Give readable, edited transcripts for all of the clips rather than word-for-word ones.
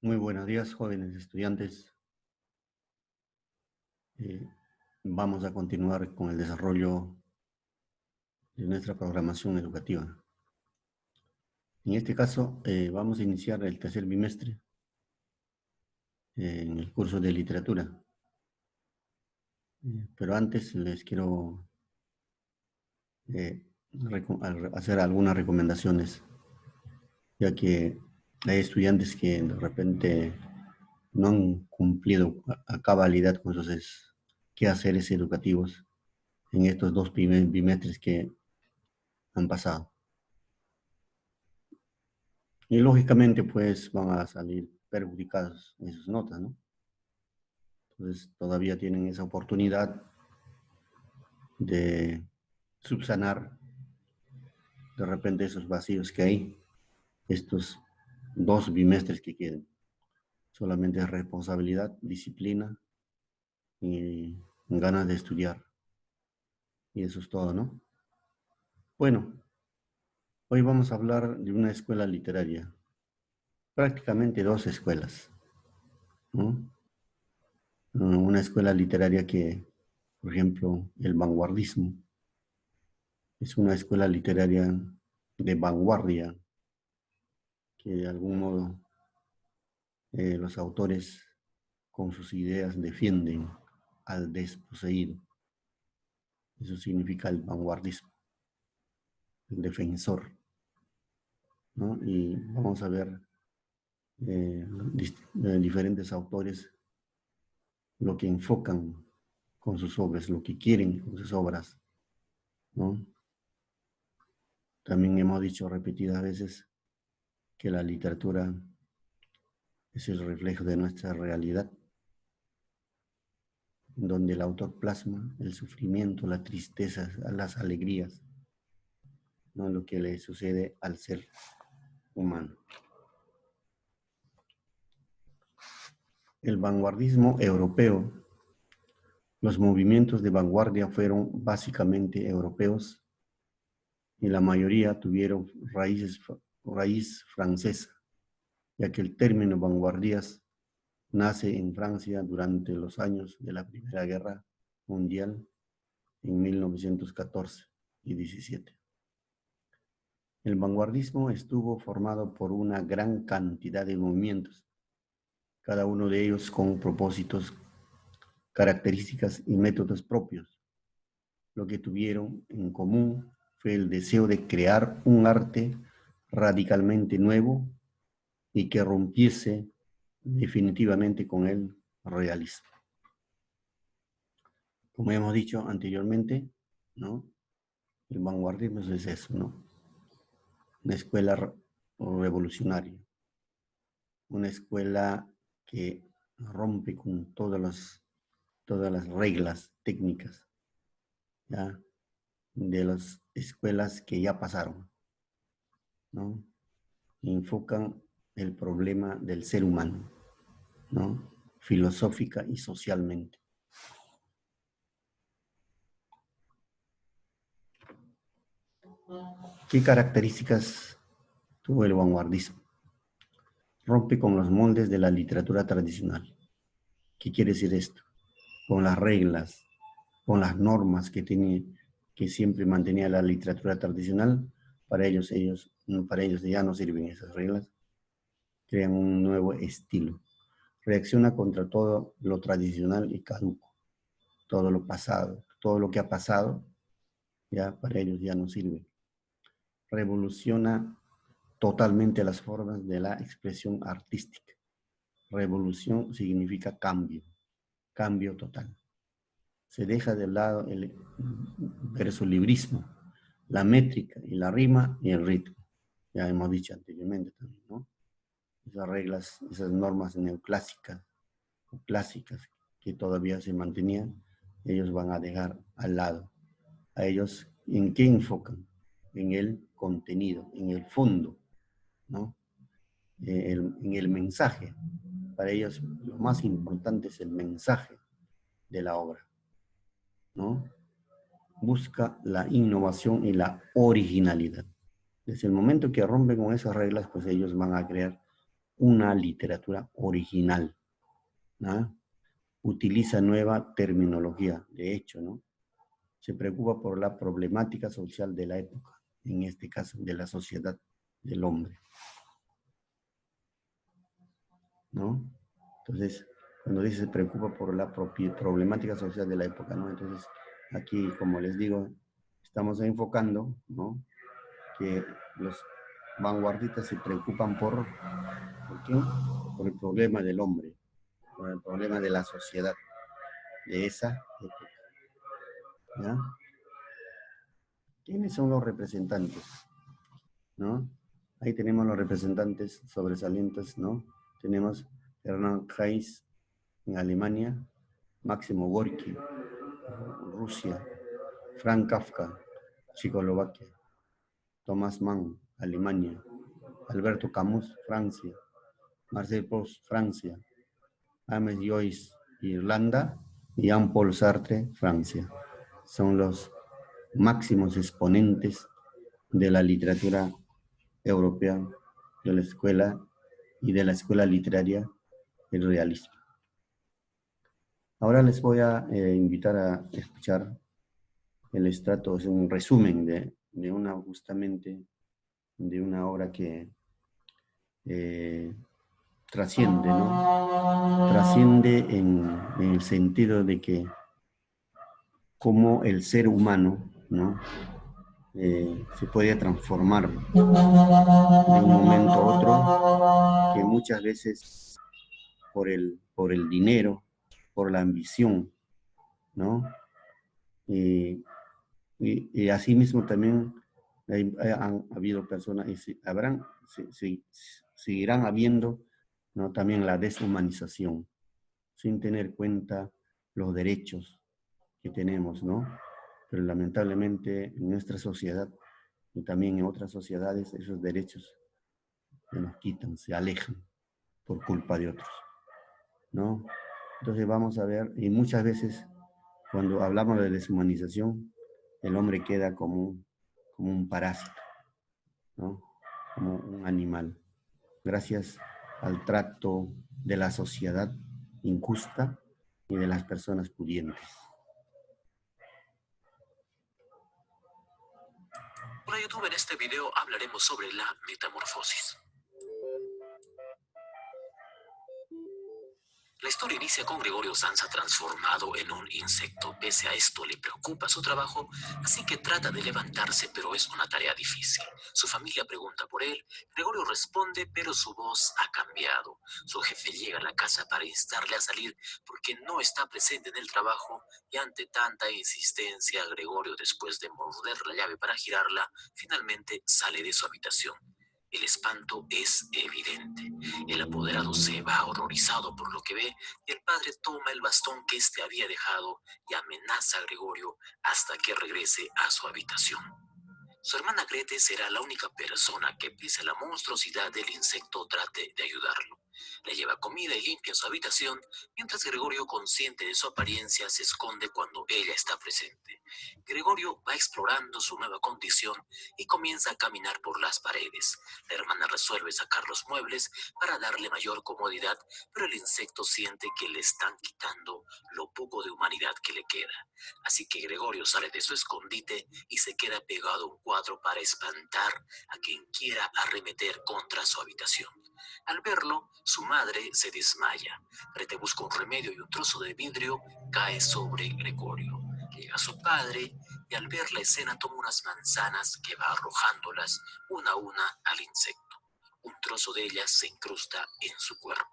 Muy buenos días, jóvenes estudiantes. Eh, Vamos a continuar con el desarrollo de nuestra programación educativa. En este caso, vamos a iniciar el tercer bimestre en el curso de literatura. Pero antes les quiero eh, hacer algunas recomendaciones, ya que hay estudiantes que de repente no han cumplido a cabalidad con sus quehaceres educativos en estos dos bimestres que han pasado. Y lógicamente, pues van a salir perjudicados en sus notas, ¿no? Entonces, todavía tienen esa oportunidad de subsanar de repente esos vacíos que hay, estos dos bimestres que queden. Solamente es responsabilidad, disciplina y ganas de estudiar. Y eso es todo, ¿no? Bueno, hoy vamos a hablar de una escuela literaria, prácticamente dos escuelas, ¿no? Una escuela literaria que, por ejemplo, el vanguardismo, es una escuela literaria de vanguardia que de algún modo los autores con sus ideas defienden al desposeído. Eso significa el vanguardismo, el defensor, ¿no? Y vamos a ver diferentes autores lo que enfocan con sus obras, lo que quieren con sus obras, ¿no? También hemos dicho repetidas veces que la literatura es el reflejo de nuestra realidad, donde el autor plasma el sufrimiento, la tristeza, las alegrías, ¿no? Lo que le sucede al ser humano. El vanguardismo europeo. Los movimientos de vanguardia fueron básicamente europeos y la mayoría tuvieron raíz francesa, ya que el término vanguardias nace en Francia durante los años de la Primera Guerra Mundial en 1914 y 17. El vanguardismo estuvo formado por una gran cantidad de movimientos, cada uno de ellos con propósitos, características y métodos propios. Lo que tuvieron en común fue el deseo de crear un arte radicalmente nuevo y que rompiese definitivamente con el realismo. Como hemos dicho anteriormente, ¿no? El vanguardismo es eso, ¿no? Una escuela revolucionaria, una escuela que rompe con todas las reglas técnicas, ¿ya? De las escuelas que ya pasaron, ¿no? Enfocan el problema del ser humano, ¿no? Filosófica y socialmente. ¿Qué características tuvo el vanguardismo? Rompe con los moldes de la literatura tradicional. ¿Qué quiere decir esto? Con las reglas, con las normas que siempre mantenía la literatura tradicional, para ellos ya no sirven esas reglas, crean un nuevo estilo. Reacciona contra todo lo tradicional y caduco, todo lo pasado, todo lo que ha pasado, ya para ellos ya no sirve. Revoluciona totalmente las formas de la expresión artística. Revolución significa cambio, cambio total. Se deja de lado el versolibrismo, la métrica y la rima y el ritmo. Ya hemos dicho anteriormente también, ¿no? Esas reglas, esas normas neoclásicas o clásicas que todavía se mantenían, ellos van a dejar al lado. A ellos, ¿en qué enfocan? En el contenido, en el fondo, ¿no? En el mensaje. Para ellos lo más importante es el mensaje de la obra, ¿no? Busca la innovación y la originalidad. Desde el momento que rompen con esas reglas, pues ellos van a crear una literatura original, ¿no? Utiliza nueva terminología, de hecho, ¿no? Se preocupa por la problemática social de la época, en este caso de la sociedad del hombre, ¿no? Entonces, cuando dice se preocupa por la problemática social de la época, ¿no? Entonces, aquí, como les digo, estamos enfocando, ¿no? Que los vanguardistas se preocupan ¿por qué? Por el problema del hombre, por el problema de la sociedad de esa época, ¿ya? ¿Quiénes son los representantes? ¿No? Ahí tenemos los representantes sobresalientes, ¿no? Tenemos Hernán Heinz en Alemania, Máximo Gorki, Rusia, Franz Kafka, Checoslovaquia, Thomas Mann, Alemania, Alberto Camus, Francia, Marcel Proust, Francia, James Joyce, Irlanda, y Jean-Paul Sartre, Francia. Son los máximos exponentes de la literatura europea, de la escuela y de la escuela literaria del realismo. Ahora les voy a invitar a escuchar el extracto, es un resumen de una, justamente, de una obra que trasciende, ¿no? Trasciende en el sentido de que cómo el ser humano, ¿no? Se puede transformar de un momento a otro, que muchas veces por el dinero, por la ambición, ¿no? Y asimismo también han habido personas, y seguirán habiendo, ¿no? También la deshumanización, sin tener cuenta los derechos que tenemos, ¿no? Pero lamentablemente en nuestra sociedad y también en otras sociedades esos derechos se nos quitan, se alejan por culpa de otros, ¿no? Entonces vamos a ver, y muchas veces cuando hablamos de deshumanización, el hombre queda como un parásito, ¿no? Como un animal, gracias al trato de la sociedad injusta y de las personas pudientes. Hola YouTube, en este video hablaremos sobre la metamorfosis. La historia inicia con Gregorio Samsa transformado en un insecto. Pese a esto, le preocupa su trabajo, así que trata de levantarse, pero es una tarea difícil. Su familia pregunta por él, Gregorio responde, pero su voz ha cambiado. Su jefe llega a la casa para instarle a salir porque no está presente en el trabajo, y ante tanta insistencia, Gregorio, después de morder la llave para girarla, finalmente sale de su habitación. El espanto es evidente. El apoderado se va horrorizado por lo que ve y el padre toma el bastón que éste había dejado y amenaza a Gregorio hasta que regrese a su habitación. Su hermana Grete será la única persona que, pese a la monstruosidad del insecto, trate de ayudarlo. Le lleva comida y limpia su habitación, mientras Gregorio, consciente de su apariencia, se esconde cuando ella está presente. Gregorio va explorando su nueva condición y comienza a caminar por las paredes. La hermana resuelve sacar los muebles para darle mayor comodidad, pero el insecto siente que le están quitando lo poco de humanidad que le queda. Así que Gregorio sale de su escondite y se queda pegado a un cuadro para espantar a quien quiera arremeter contra su habitación. Al verlo, su madre se desmaya. Grete busca un remedio y un trozo de vidrio cae sobre Gregorio. Llega su padre y al ver la escena toma unas manzanas que va arrojándolas una a una al insecto. Un trozo de ellas se incrusta en su cuerpo.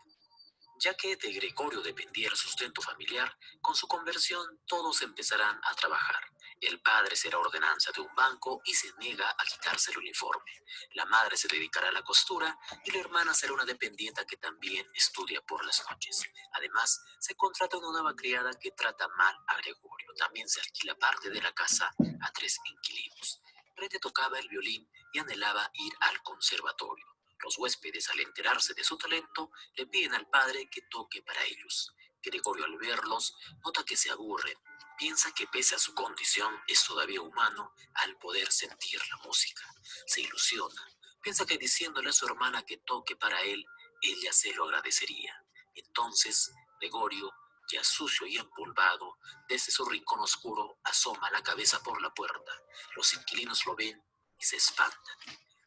Ya que de Gregorio dependía el sustento familiar, con su conversión todos empezarán a trabajar. El padre será ordenanza de un banco y se niega a quitarse el uniforme. La madre se dedicará a la costura y la hermana será una dependienta que también estudia por las noches. Además, se contrata una nueva criada que trata mal a Gregorio. También se alquila parte de la casa a 3 inquilinos. Grete tocaba el violín y anhelaba ir al conservatorio. Los huéspedes, al enterarse de su talento, le piden al padre que toque para ellos. Gregorio, al verlos, nota que se aburren. Piensa que pese a su condición es todavía humano al poder sentir la música. Se ilusiona. Piensa que diciéndole a su hermana que toque para él, ella se lo agradecería. Entonces, Gregorio, ya sucio y empolvado, desde su rincón oscuro, asoma la cabeza por la puerta. Los inquilinos lo ven y se espantan.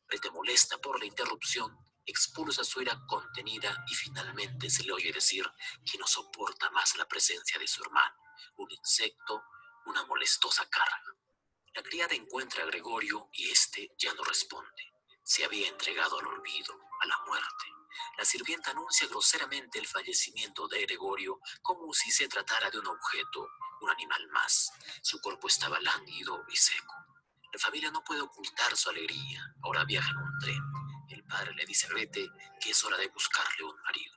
Rete, molesta por la interrupción, expulsa su ira contenida y finalmente se le oye decir que no soporta más la presencia de su hermano, un insecto, una molestosa carga. La criada encuentra a Gregorio y éste ya no responde. Se había entregado al olvido, a la muerte. La sirvienta anuncia groseramente el fallecimiento de Gregorio como si se tratara de un objeto, un animal más. Su cuerpo estaba lánguido y seco. La familia no puede ocultar su alegría. Ahora viaja en un tren. El padre le dice a Rete que es hora de buscarle un marido.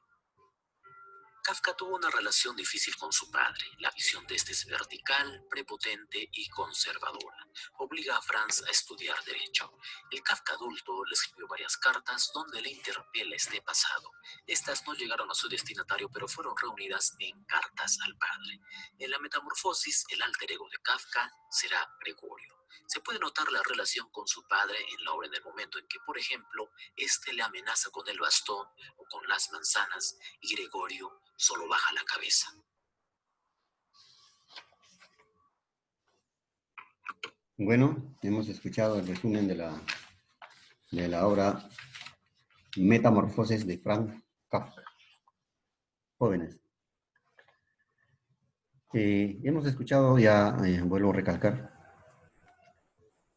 Kafka tuvo una relación difícil con su padre. La visión de este es vertical, prepotente y conservadora. Obliga a Franz a estudiar Derecho. El Kafka adulto le escribió varias cartas donde le interpela este pasado. Estas no llegaron a su destinatario, pero fueron reunidas en Cartas al Padre. En la metamorfosis, el alter ego de Kafka será Gregorio. Se puede notar la relación con su padre en la obra en el momento en que, por ejemplo, este le amenaza con el bastón o con las manzanas y Gregorio solo baja la cabeza. Bueno, hemos escuchado el resumen de la obra Metamorfosis de Franz Kafka. Jóvenes. Hemos escuchado ya, vuelvo a recalcar,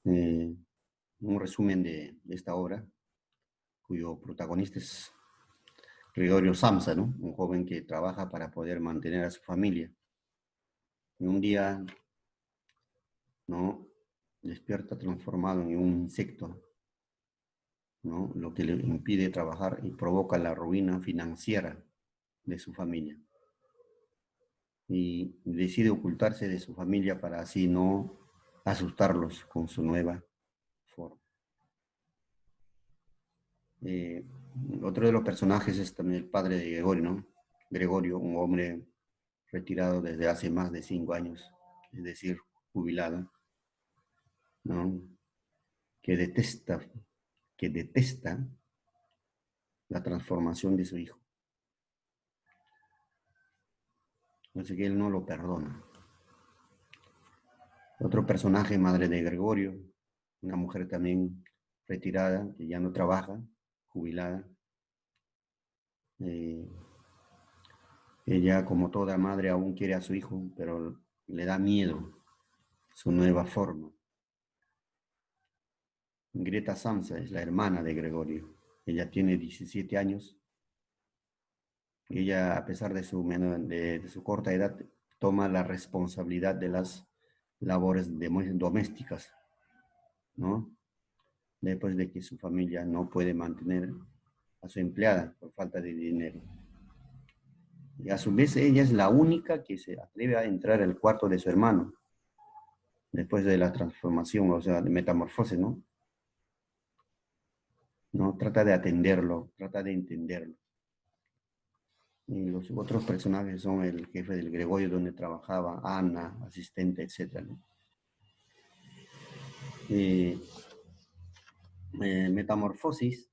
un resumen de esta obra, cuyo protagonista es Gregorio Samsa, ¿no? Un joven que trabaja para poder mantener a su familia. Y un día, ¿no?, despierta transformado en un insecto, ¿no?, lo que le impide trabajar y provoca la ruina financiera de su familia. Y decide ocultarse de su familia para así no asustarlos con su nueva forma. Otro de los personajes es también el padre de Gregorio, ¿no? Gregorio, un hombre retirado desde hace más de 5 años, es decir, jubilado, ¿no?, que detesta la transformación de su hijo. Así que él no lo perdona. Otro personaje, madre de Gregorio, una mujer también retirada, que ya no trabaja, jubilada. Ella, como toda madre, aún quiere a su hijo, pero le da miedo su nueva forma. Greta Samsa es la hermana de Gregorio. Ella tiene 17 años. Ella, a pesar de su corta edad, toma la responsabilidad de las labores domésticas, ¿no?, después de que su familia no puede mantener a su empleada por falta de dinero. Y a su vez ella es la única que se atreve a entrar al cuarto de su hermano, después de la transformación, o sea, de metamorfosis, ¿no? ¿No? Trata de atenderlo, trata de entenderlo. Y los otros personajes son el jefe del Gregorio donde trabajaba, Ana, asistente, etc., ¿no? Metamorfosis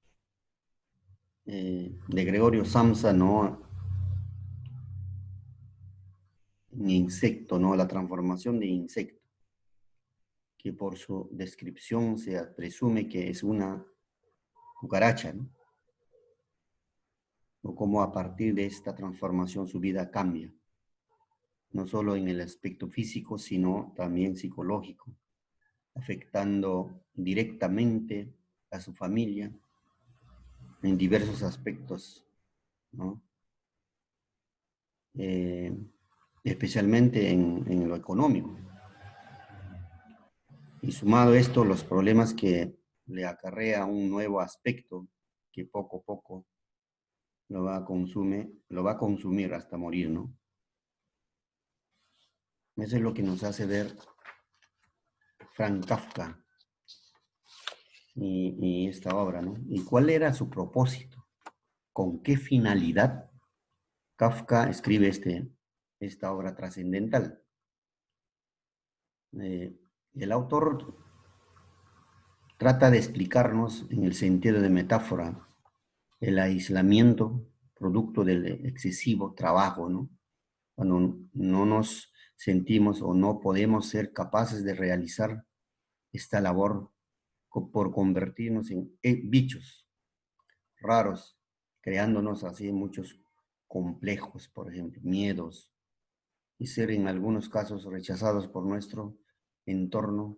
de Gregorio Samsa, ¿no?, un insecto, ¿no?, la transformación de insecto, que por su descripción se presume que es una cucaracha, ¿no?, o cómo a partir de esta transformación su vida cambia, no solo en el aspecto físico, sino también psicológico, afectando directamente a su familia en diversos aspectos, ¿no? Especialmente en lo económico. Y sumado a esto, los problemas que le acarrea un nuevo aspecto que poco a poco lo va a consumir hasta morir, ¿no? Eso es lo que nos hace ver Franz Kafka y esta obra, ¿no? ¿Y cuál era su propósito? ¿Con qué finalidad Kafka escribe esta obra trascendental? El autor trata de explicarnos en el sentido de metáfora el aislamiento producto del excesivo trabajo, ¿no? Cuando no nos sentimos o no podemos ser capaces de realizar esta labor por convertirnos en bichos raros, creándonos así muchos complejos, por ejemplo, miedos, y ser en algunos casos rechazados por nuestro entorno,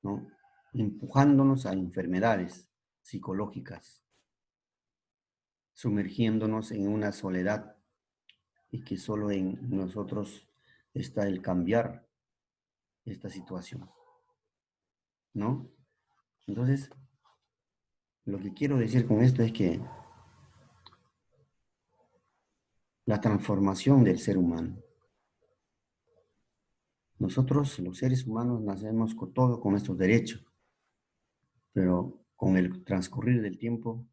¿no? Empujándonos a enfermedades psicológicas, sumergiéndonos en una soledad y que solo en nosotros está el cambiar esta situación, ¿no? Entonces, lo que quiero decir con esto es que la transformación del ser humano, nosotros los seres humanos nacemos con todo con nuestros derechos, pero con el transcurrir del tiempo,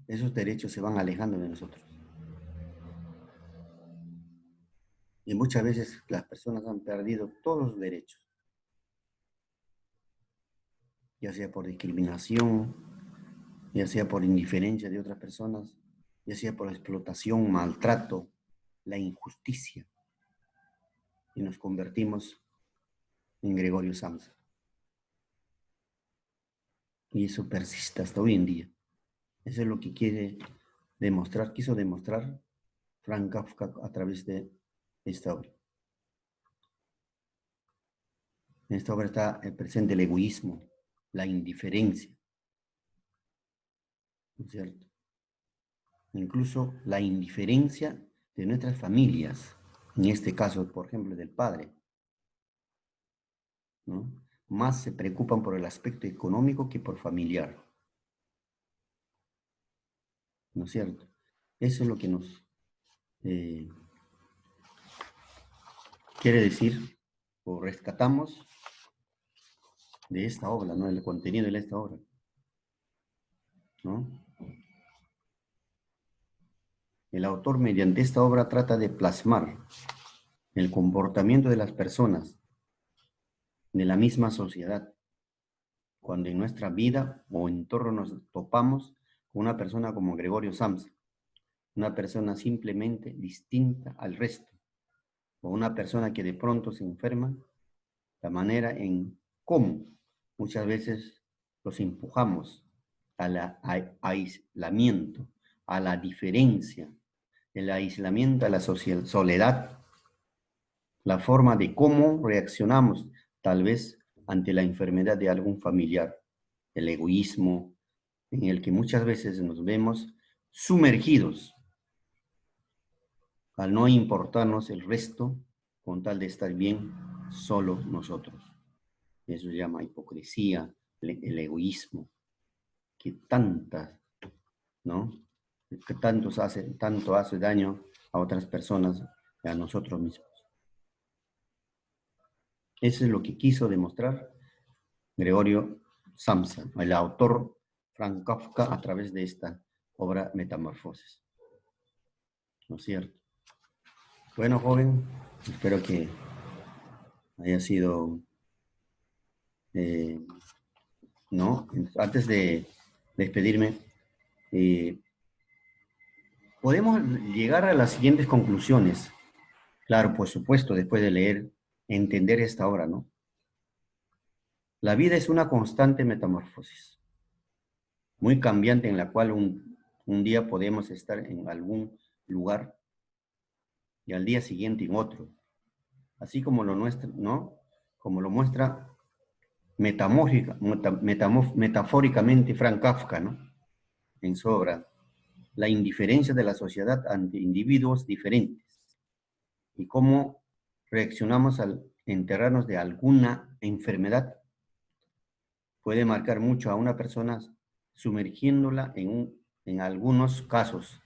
esos derechos se van alejando de nosotros. Y muchas veces las personas han perdido todos los derechos, ya sea por discriminación, ya sea por indiferencia de otras personas, ya sea por explotación, maltrato, la injusticia, y nos convertimos en Gregorio Samsa. Y eso persiste hasta hoy en día. Eso es lo que quiso demostrar Franz Kafka a través de esta obra. En esta obra está presente el egoísmo, la indiferencia, ¿no es cierto? Incluso la indiferencia de nuestras familias, en este caso, por ejemplo, del padre, ¿no? Más se preocupan por el aspecto económico que por familiar, ¿no es cierto? Eso es lo que nos quiere decir o rescatamos de esta obra, ¿no? El contenido de esta obra, ¿no? El autor mediante esta obra trata de plasmar el comportamiento de las personas de la misma sociedad cuando en nuestra vida o entorno nos topamos con una persona como Gregorio Samsa, una persona simplemente distinta al resto, o una persona que de pronto se enferma, la manera en cómo muchas veces los empujamos al aislamiento, a la diferencia, el aislamiento, a la soledad, la forma de cómo reaccionamos tal vez ante la enfermedad de algún familiar, el egoísmo, en el que muchas veces nos vemos sumergidos al no importarnos el resto con tal de estar bien solo nosotros. Eso se llama hipocresía, el egoísmo, que ¿no? Que tanto hace daño a otras personas y a nosotros mismos. Eso es lo que quiso demostrar Gregorio Samsa, el autor Franz Kafka, a través de esta obra Metamorfosis. ¿No es cierto? Bueno, joven, espero que haya sido, ¿no? Antes de despedirme, podemos llegar a las siguientes conclusiones. Claro, por supuesto, después de leer, entender esta obra, ¿no? La vida es una constante metamorfosis, muy cambiante, en la cual un día podemos estar en algún lugar y al día siguiente en otro. Así como lo nuestro, ¿no? Como lo muestra metafóricamente Franz Kafka, ¿no? En su obra, la indiferencia de la sociedad ante individuos diferentes y cómo reaccionamos al enterarnos de alguna enfermedad puede marcar mucho a una persona sumergiéndola en algunos casos,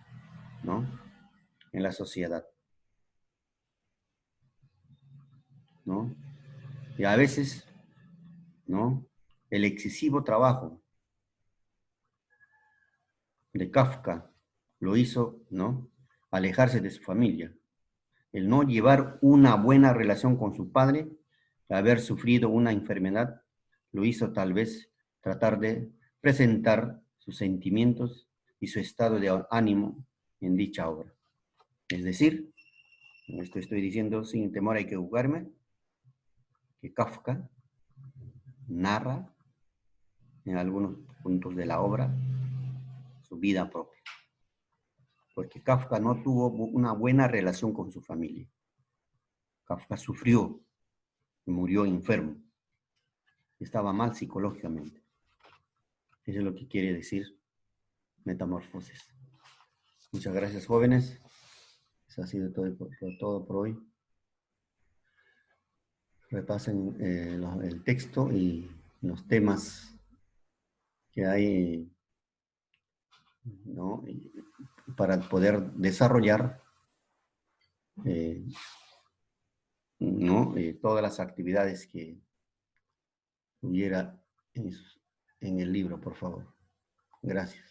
¿no? En la sociedad, ¿no? Y a veces, ¿no? El excesivo trabajo de Kafka lo hizo, ¿no? Alejarse de su familia. El no llevar una buena relación con su padre, haber sufrido una enfermedad, lo hizo tal vez tratar de presentar sus sentimientos y su estado de ánimo en dicha obra. Es decir, esto estoy diciendo sin temor a equivocarme, que Kafka narra en algunos puntos de la obra su vida propia, porque Kafka no tuvo una buena relación con su familia. Kafka sufrió y murió enfermo, estaba mal psicológicamente. Eso es lo que quiere decir Metamorfosis. Muchas gracias, jóvenes. Eso ha sido todo por hoy. Repasen el texto y los temas que hay, ¿no? Para poder desarrollar ¿no? Todas las actividades que hubiera en el libro, por favor. Gracias.